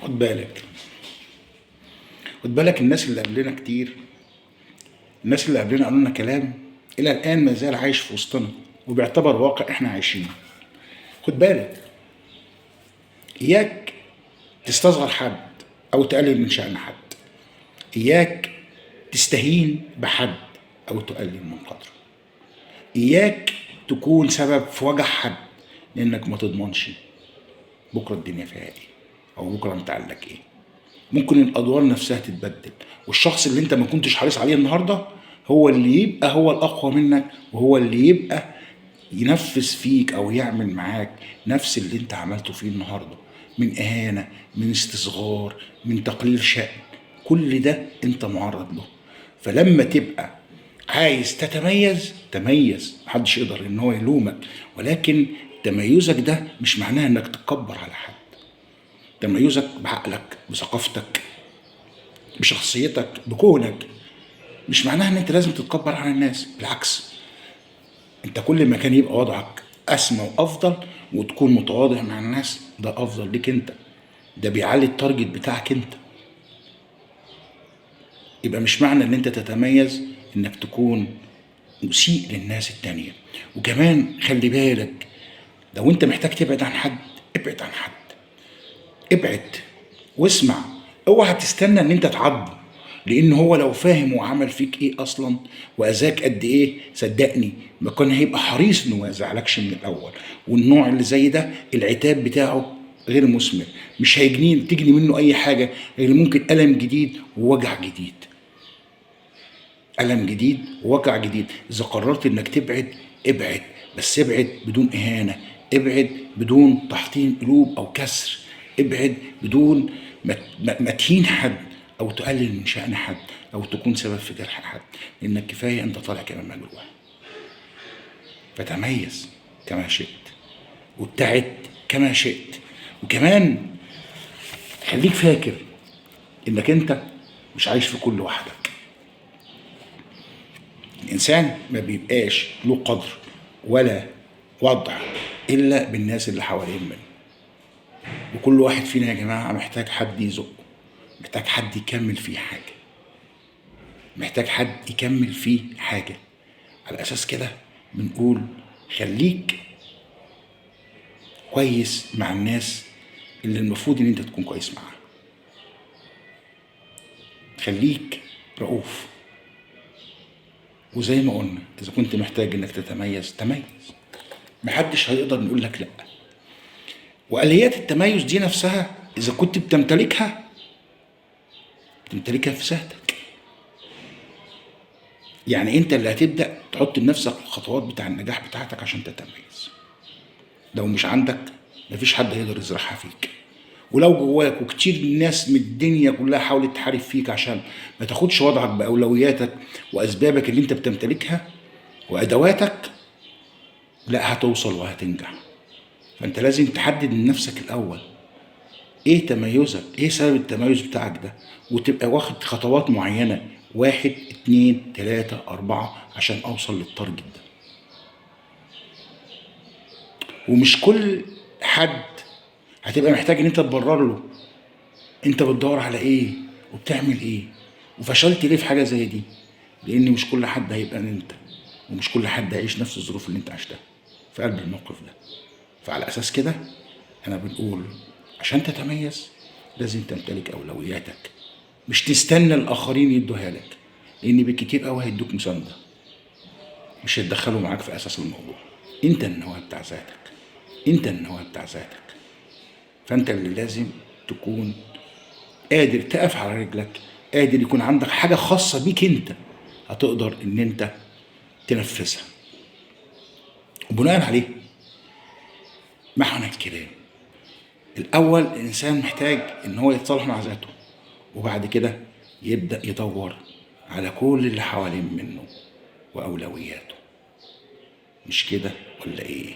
خد بالك، خد بالك، الناس اللي قبلنا كتير، الناس اللي قبلنا قالوا لنا كلام الى الان ما زال عايش في وسطنا وبيعتبر واقع احنا عايشينه. خد بالك، اياك تستصغر حد او تقلل من شأن حد، اياك تستهين بحد او تقلل من قدره، اياك تكون سبب في وجع حد، لانك ما تضمنش بكره الدنيا فيها ايه او بكره متعلق ايه. ممكن الادوار نفسها تتبدل، والشخص اللي انت ما كنتش حريص عليه النهارده هو اللي يبقى هو الاقوى منك، وهو اللي يبقى ينفذ فيك او يعمل معاك نفس اللي انت عملته فيه النهارده، من اهانه، من استصغار، من تقليل شأن. كل ده انت معرض له. فلما تبقى عايز تتميز، تميز، محدش يقدر ان هو يلومك، ولكن تميزك ده مش معناه انك تتكبر على حد. تميزك بعقلك، بثقافتك، بشخصيتك، بكونك، مش معناها ان انت لازم تتكبر على الناس. بالعكس، انت كل ما كان يبقى وضعك اسمى وافضل وتكون متواضع مع الناس، ده افضل ليك انت، ده بيعلي التارجت بتاعك انت. يبقى مش معنى ان انت تتميز انك تكون مسيء للناس التانية. وكمان خلي بالك، لو انت محتاج تبعد عن حد، ابعد عن حد، ابعد واسمع. اوعى تستنى ان انت تعضه، لان هو لو فاهم وعمل فيك ايه اصلا واذاك قد ايه، صدقني ما كان هيبقى حريص انه ما يزعلكش من الاول. والنوع اللي زي ده العتاب بتاعه غير مثمر، مش تجني منه اي حاجه غير ممكن الم جديد ووجع جديد. ألم جديد ووجع جديد. إذا قررت إنك تبعد، ابعد، بس ابعد بدون إهانة، ابعد بدون تحطيم قلوب أو كسر، ابعد بدون ما تهين حد أو تقلل من شأن حد أو تكون سبب في جرح حد، لأنك كفاية أنت طالع كمان مجروح. فتميز كما شئت، وابتعد كما شئت. وكمان خليك فاكر إنك أنت مش عايش في كل وحدك. الإنسان ما بيبقاش له قدر ولا وضع إلا بالناس اللي حوالين منه. وكل واحد فينا يا جماعة محتاج حد يزقه، محتاج حد يكمل فيه حاجة، محتاج حد يكمل فيه حاجة. على أساس كده بنقول خليك كويس مع الناس اللي المفروض إن أنت تكون كويس معاها. خليك رؤوف. وزي ما قلنا، إذا كنت محتاج إنك تتميز، تميز، محدش هيقدر يقول لك لأ. وآليات التميز دي نفسها إذا كنت بتمتلكها في سهتك. يعني أنت اللي هتبدأ تحط لنفسك الخطوات بتاع النجاح بتاعتك عشان تتميز. لو مش عندك، مفيش حد هيقدر يزرعها فيك. ولو جواك وكتير ناس من الدنيا كلها حاولت تحارب فيك عشان ما تاخدش وضعك بأولوياتك وأسبابك اللي أنت بتمتلكها وأدواتك، لا هتوصل وهتنجح. فأنت لازم تحدد لنفسك الأول ايه تميزك، ايه سبب التميز بتاعك ده، وتبقى واخد خطوات معينة، 1 2 3 4 عشان اوصل للتارجت ده. ومش كل حد هتبقى محتاج ان انت تبرر له انت بتدور على ايه وبتعمل ايه وفشلت ليه في حاجة زي دي، لان مش كل حد هيبقى انت، ومش كل حد هيعيش نفس الظروف اللي انت عشتها في قلب الموقف ده. فعلى اساس كده انا بنقول عشان تتميز لازم تمتلك اولوياتك، مش تستنى الاخرين يدوها لك، لان بالكتير قوي هيدوك مسانده، مش هيتدخلوا معاك في اساس الموضوع. انت النواه بتاع ذاتك، انت النواه بتاع ذاتك. فانت اللي لازم تكون قادر تقف على رجلك، قادر يكون عندك حاجه خاصه بيك انت هتقدر ان انت تنفذها. وبناء عليه معنى الكلام، الاول الانسان محتاج ان هو يتصالح مع ذاته، وبعد كده يبدا يدور على كل اللي حوالين منه واولوياته. مش كده ولا ايه؟